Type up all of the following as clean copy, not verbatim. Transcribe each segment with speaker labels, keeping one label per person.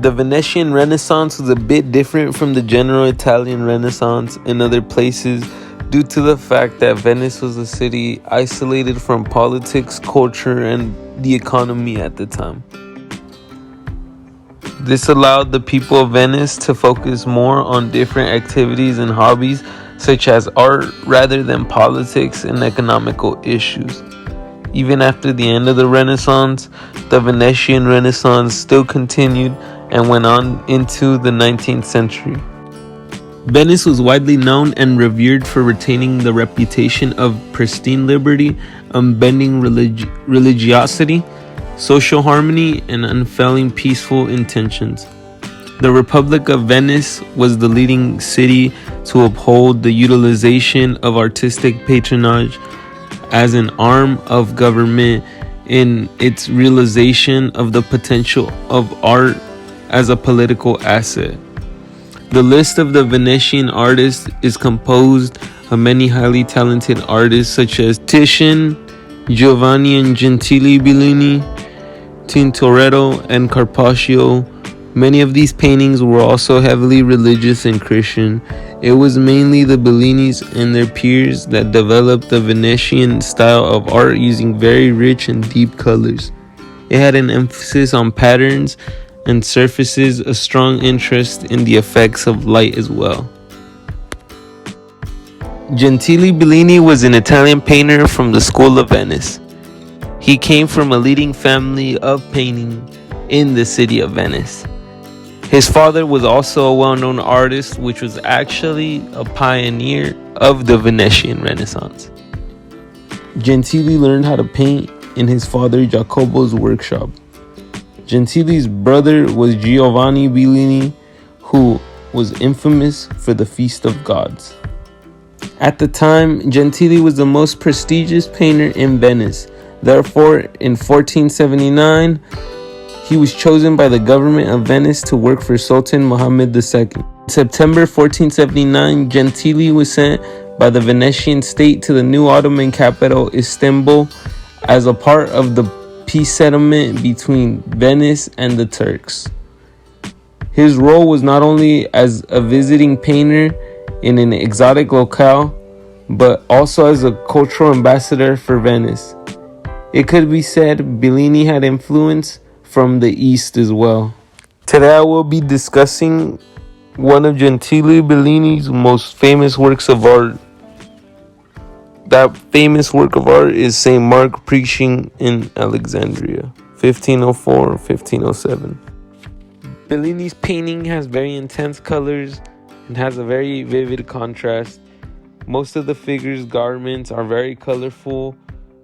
Speaker 1: The Venetian Renaissance was a bit different from the general Italian Renaissance in other places due to the fact that Venice was a city isolated from politics, culture, and the economy at the time. This allowed the people of Venice to focus more on different activities and hobbies such as art rather than politics and economical issues. Even after the end of the Renaissance, the Venetian Renaissance still continued and went on into the 19th century. Venice was widely known and revered for retaining the reputation of pristine liberty, unbending religiosity, social harmony, and unfailing peaceful intentions. The Republic of Venice was the leading city to uphold the utilization of artistic patronage as an arm of government in its realization of the potential of art as a political asset. The list of the Venetian artists is composed of many highly talented artists such as Titian, Giovanni and Gentile Bellini, Tintoretto, and Carpaccio. Many of these paintings were also heavily religious and Christian. It was mainly the Bellinis and their peers that developed the Venetian style of art using very rich and deep colors. It had an emphasis on patterns and surfaces, a strong interest in the effects of light as well. Gentile Bellini was an Italian painter from the school of Venice. He came from a leading family of painting in the city of Venice. His father was also a well-known artist, which was actually a pioneer of the Venetian Renaissance. Gentile learned how to paint in his father Jacopo's workshop. Gentile's brother was Giovanni Bellini, who was infamous for the Feast of Gods. At the time, Gentile was the most prestigious painter in Venice. Therefore, in 1479, he was chosen by the government of Venice to work for Sultan Muhammad II. In September 1479, Gentile was sent by the Venetian state to the new Ottoman capital, Istanbul, as a part of the peace settlement between Venice and the Turks. His role was not only as a visiting painter in an exotic locale, but also as a cultural ambassador for Venice. It could be said Bellini had influence from the East as well. Today I will be discussing one of Gentile Bellini's most famous works of art. That famous work of art is St. Mark preaching in Alexandria, 1504-1507. Bellini's painting has very intense colors and has a very vivid contrast. Most of the figures' garments are very colorful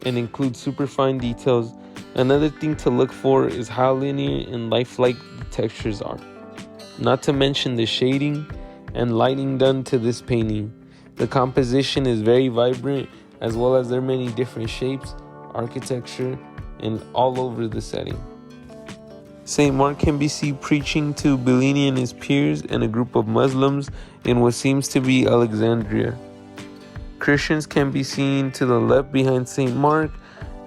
Speaker 1: and include super fine details. Another thing to look for is how linear and lifelike the textures are. Not to mention the shading and lighting done to this painting. The composition is very vibrant, as well as there are many different shapes, architecture, and all over the setting. St. Mark can be seen preaching to Bellini and his peers and a group of Muslims in what seems to be Alexandria. Christians can be seen to the left behind St. Mark,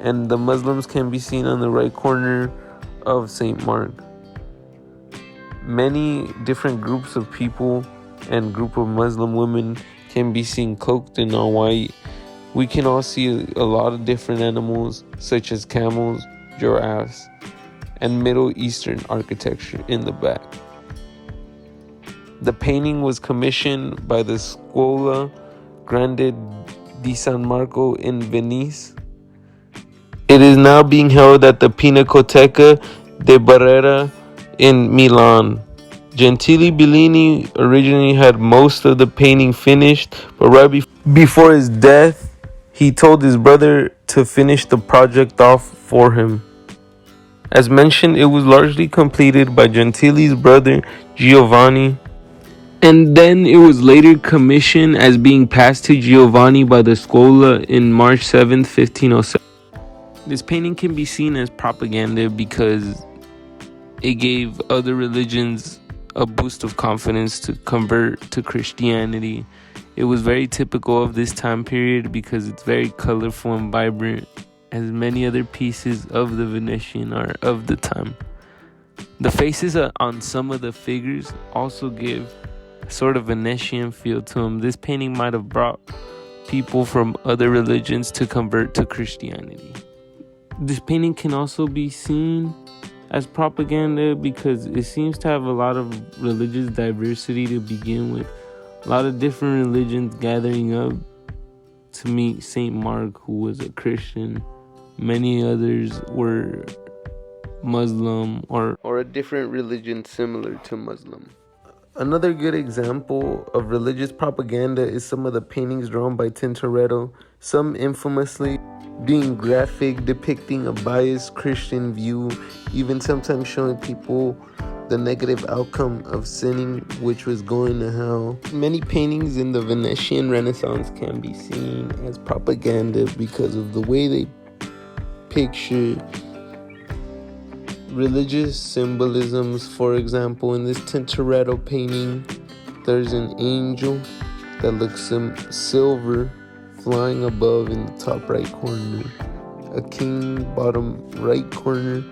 Speaker 1: and the Muslims can be seen on the right corner of St. Mark. Many different groups of people and group of Muslim women can be seen cloaked in all white. We can all see a lot of different animals such as camels, giraffes, and Middle Eastern architecture in the back. The painting was commissioned by the Scuola Grande di San Marco in Venice. It is now being held at the Pinacoteca de Barrera in Milan. Gentile Bellini originally had most of the painting finished, but right before his death, he told his brother to finish the project off for him. As mentioned, it was largely completed by Gentile's brother Giovanni, and then it was later commissioned as being passed to Giovanni by the Scuola in March 7th, 1507. This painting can be seen as propaganda because it gave other religions a boost of confidence to convert to Christianity. It was very typical of this time period because it's very colorful and vibrant, as many other pieces of the Venetian art of the time. The faces on some of the figures also give sort of Venetian feel to them. This painting might have brought people from other religions to convert to Christianity. This painting can also be seen as propaganda because it seems to have a lot of religious diversity to begin with. A lot of different religions gathering up to meet Saint Mark, who was a Christian. Many others were Muslim or a different religion similar to Muslim. Another good example of religious propaganda is some of the paintings drawn by Tintoretto, some infamously being graphic, depicting a biased Christian view, even sometimes showing people the negative outcome of sinning, which was going to hell. Many paintings in the Venetian Renaissance can be seen as propaganda because of the way they picture religious symbolisms. For example, in this Tintoretto painting, there's an angel that looks silver flying above in the top right corner, a king bottom right corner,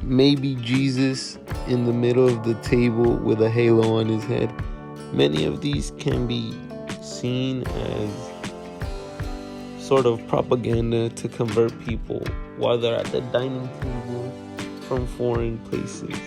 Speaker 1: maybe Jesus in the middle of the table with a halo on his head. Many of these can be seen as sort of propaganda to convert people while they're at the dining table from foreign places.